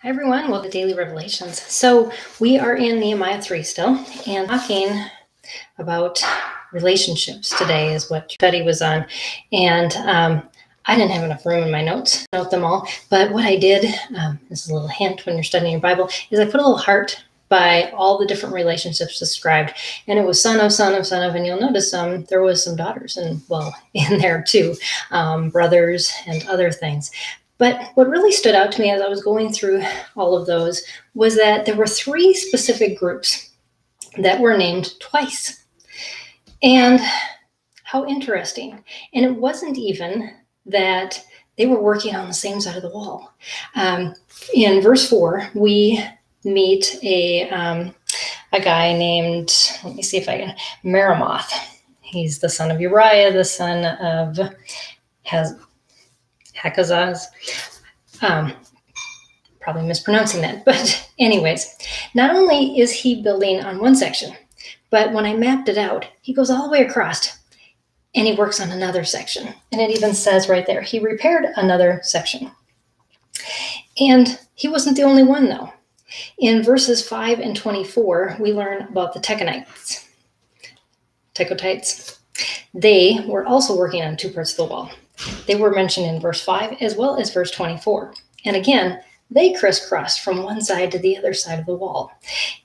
Hi everyone, welcome to Daily Revelations. So we are in Nehemiah 3 still, and talking about relationships today is what Betty was on. And I didn't have enough room in my notes to note them all, but what I did, this is a little hint when you're studying your Bible, is I put a little heart by all the different relationships described. And it was son of, son of, son of, and you'll notice there was some daughters in there too, brothers and other things. But what really stood out to me as I was going through all of those was that there were three specific groups that were named twice. And how interesting. And it wasn't even that they were working on the same side of the wall. In verse 4, we meet a guy named, let me see if I can, Meremoth. He's the son of Uriah, the son of Hakazaz. Probably mispronouncing that, but anyways, not only is he building on one section, but when I mapped it out, he goes all the way across and he works on another section. And it even says right there, he repaired another section. And he wasn't the only one though. In verses 5 and 24, we learn about the Tekonites. They were also working on two parts of the wall. They were mentioned in verse 5 as well as verse 24. And again, they crisscrossed from one side to the other side of the wall.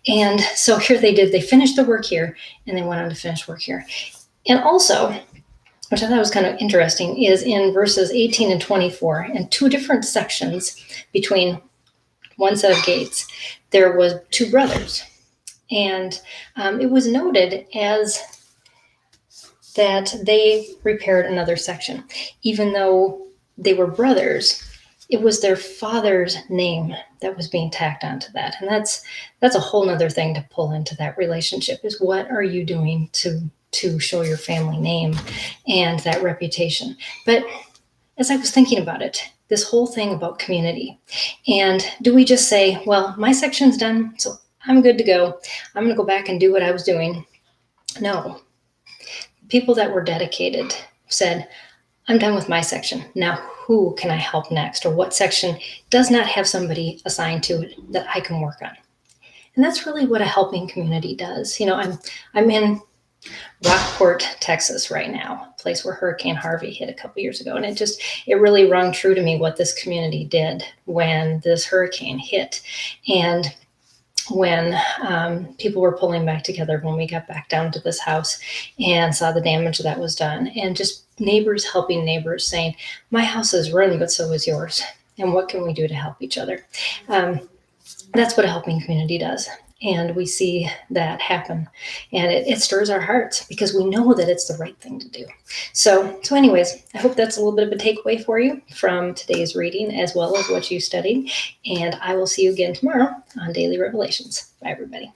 And so here they did. They finished the work here, and they went on to finish work here. And also, which I thought was kind of interesting, is in verses 18 and 24, in two different sections between one set of gates, there was two brothers. And it was noted as that they repaired another section. Even though they were brothers, it was their father's name that was being tacked onto that. And that's a whole nother thing to pull into that relationship, is what are you doing to show your family name and that reputation. But as I was thinking about it, this whole thing about community, and do we just say, well, my section's done, so I'm good to go. I'm going to go back and do what I was doing. No. People that were dedicated said, I'm done with my section. Now, who can I help next? Or what section does not have somebody assigned to it that I can work on? And that's really what a helping community does. You know, I'm in Rockport, Texas right now, a place where Hurricane Harvey hit a couple years ago. And it really rung true to me what this community did when this hurricane hit. And when people were pulling back together, when we got back down to this house and saw the damage that was done, and just neighbors helping neighbors, saying, my house is ruined, but so is yours. And what can we do to help each other? That's what a helping community does. And we see that happen. And it stirs our hearts because we know that it's the right thing to do. So anyways, I hope that's a little bit of a takeaway for you from today's reading as well as what you studied. And I will see you again tomorrow on Daily Revelations. Bye, everybody.